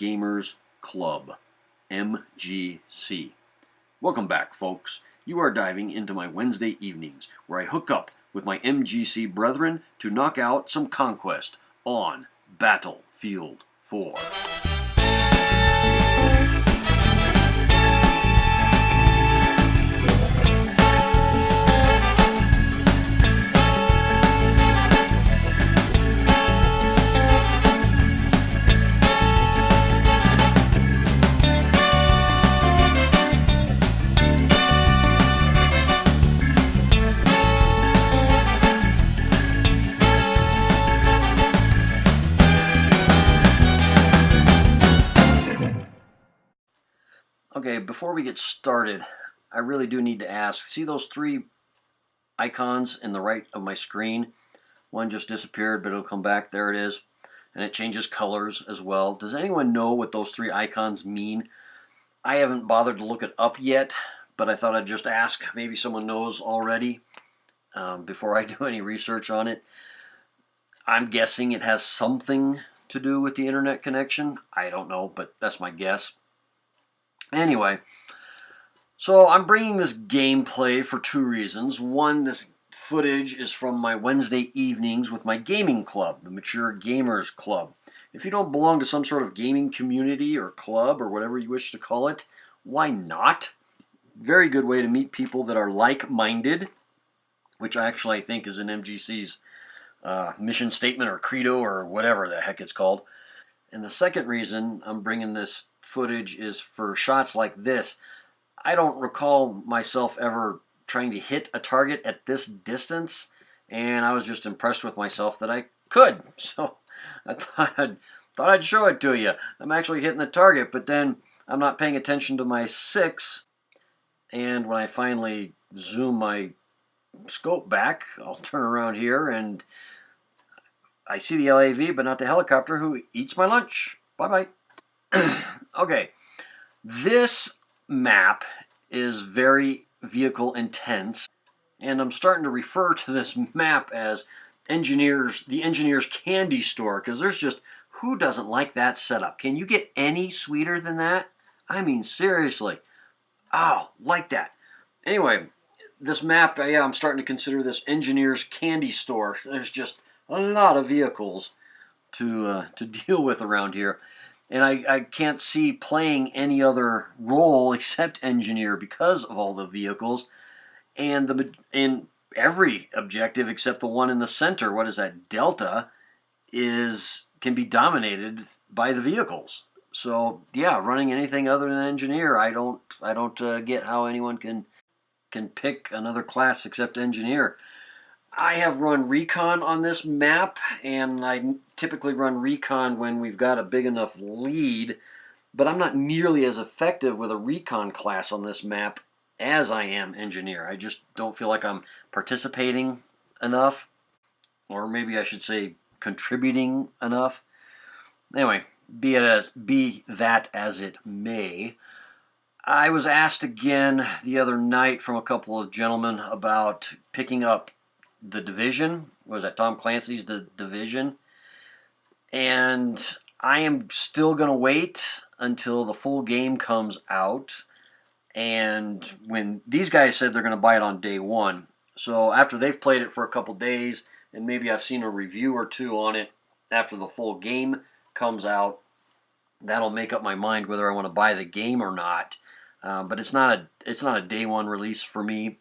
Gamers Club, MGC. Welcome back, folks. You are diving into my Wednesday evenings, where I hook up with my MGC brethren to knock out some conquest on Battlefield 4. Okay, before we get started, I really do need to ask, see those three icons in the right of my screen? One just disappeared, but it'll come back. There it is. And it changes colors as well. Does anyone know what those three icons mean? I haven't bothered to look it up yet, but I thought I'd just ask. Maybe someone knows already before I do any research on it. I'm guessing it has something to do with the internet connection. I don't know, but that's my guess. Anyway, so I'm bringing this gameplay for two reasons. One, this footage is from my Wednesday evenings with my gaming club, the Mature Gamers Club. If you don't belong to some sort of gaming community or club or whatever you wish to call it, why not? Very good way to meet people that are like-minded, which I think is in MGC's mission statement or credo or whatever the heck it's called. And the second reason I'm bringing this footage is for shots like this. I don't recall myself ever trying to hit a target at this distance, and I was just impressed with myself that I could. So I thought I'd show it to you. I'm actually hitting the target, but then I'm not paying attention to my 6, and when I finally zoom my scope back, I'll turn around here and I see the LAV, but not the helicopter who eats my lunch. Bye-bye. Okay, this map is very vehicle intense, and I'm starting to refer to this map as the engineer's candy store, because there's just, who doesn't like that setup? Can you get any sweeter than that? I mean, seriously. Oh, like that. Anyway, this map, yeah, I'm starting to consider this engineer's candy store. There's just a lot of vehicles to deal with around here. And I can't see playing any other role except engineer because of all the vehicles. And every objective except the one in the center, what is that, Delta, can be dominated by the vehicles. So yeah, running anything other than engineer, I don't get how anyone can pick another class except engineer. I have run recon on this map, and I typically run recon when we've got a big enough lead, but I'm not nearly as effective with a recon class on this map as I am engineer. I just don't feel like I'm participating enough, or maybe I should say contributing enough. Anyway, be that as it may. I was asked again the other night from a couple of gentlemen about picking up The Division. Was that Tom Clancy's The Division? And I am still going to wait until the full game comes out. And when these guys said they're going to buy it on day one, so after they've played it for a couple days, and maybe I've seen a review or two on it after the full game comes out, that'll make up my mind whether I want to buy the game or not. But it's not a day one release for me.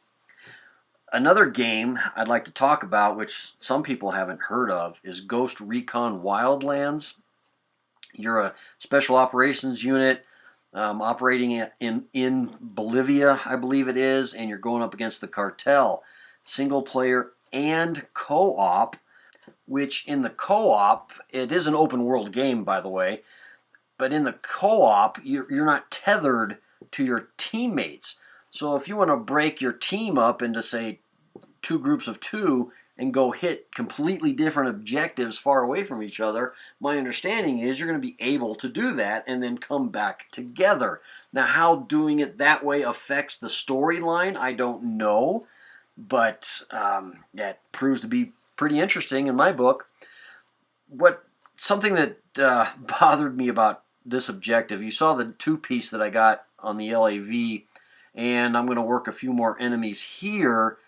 Another game I'd like to talk about, which some people haven't heard of, is Ghost Recon Wildlands. You're a special operations unit operating in Bolivia, I believe it is, and you're going up against the cartel. Single player and co-op, which in the co-op, it is an open world game, by the way, but in the co-op, you're not tethered to your teammates. So if you want to break your team up into, say, 2 groups of 2 and go hit completely different objectives far away from each other, my understanding is you're going to be able to do that and then come back together. Now, how doing it that way affects the storyline, I don't know, but that proves to be pretty interesting in my book. Something that bothered me about this objective. You saw the 2-piece that I got on the LAV, and I'm going to work a few more enemies here,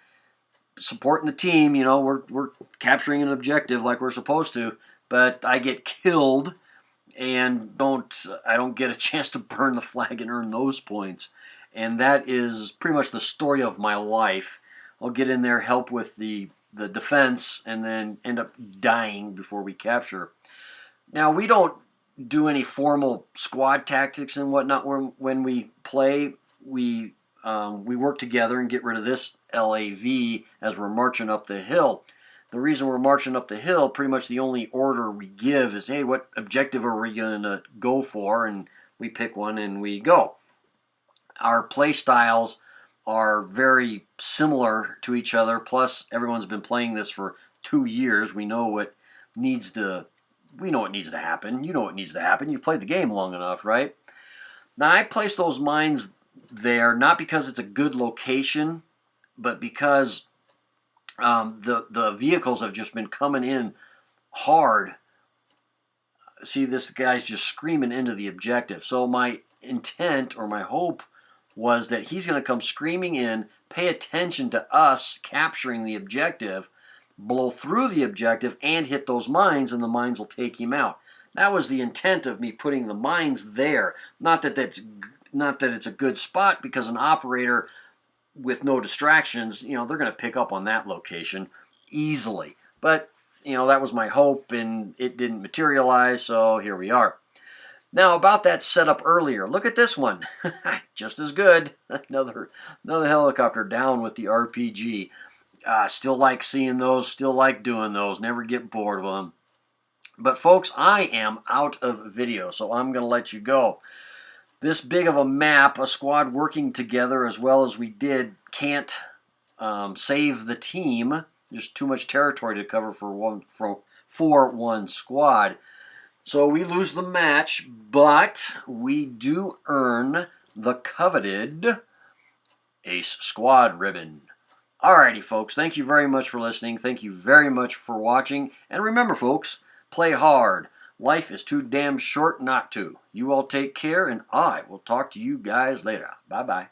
supporting the team. You know, we're capturing an objective like we're supposed to, but I get killed and I don't get a chance to burn the flag and earn those points. And that is pretty much the story of my life. I'll get in there, help with the defense, and then end up dying before we capture. Now, we don't do any formal squad tactics and whatnot when we play. We work together and get rid of this LAV as we're marching up the hill. The reason we're marching up the hill, pretty much the only order we give is, hey, what objective are we going to go for? And we pick one and we go. Our play styles are very similar to each other. Plus, everyone's been playing this for 2 years. We know what needs to happen. You know what needs to happen. You've played the game long enough, right? Now, I place those mines there not because it's a good location, but because the vehicles have just been coming in hard. See, this guy's just screaming into the objective. So my intent or my hope was that he's going to come screaming in, pay attention to us capturing the objective, blow through the objective, and hit those mines, and the mines will take him out. That was the intent of me putting the mines there. Not that it's a good spot, because an operator with no distractions, you know, they're going to pick up on that location easily. But, you know, that was my hope, and it didn't materialize, so here we are. Now, about that setup earlier, look at this one. Just as good. Another helicopter down with the RPG. Still like seeing those, still like doing those, never get bored with them. But folks, I am out of video, so I'm going to let you go. This big of a map, a squad working together as well as we did, can't save the team. There's too much territory to cover for one squad. So we lose the match, but we do earn the coveted Ace Squad ribbon. Alrighty, folks, thank you very much for listening. Thank you very much for watching. And remember, folks, play hard. Life is too damn short not to. You all take care, and I will talk to you guys later. Bye-bye.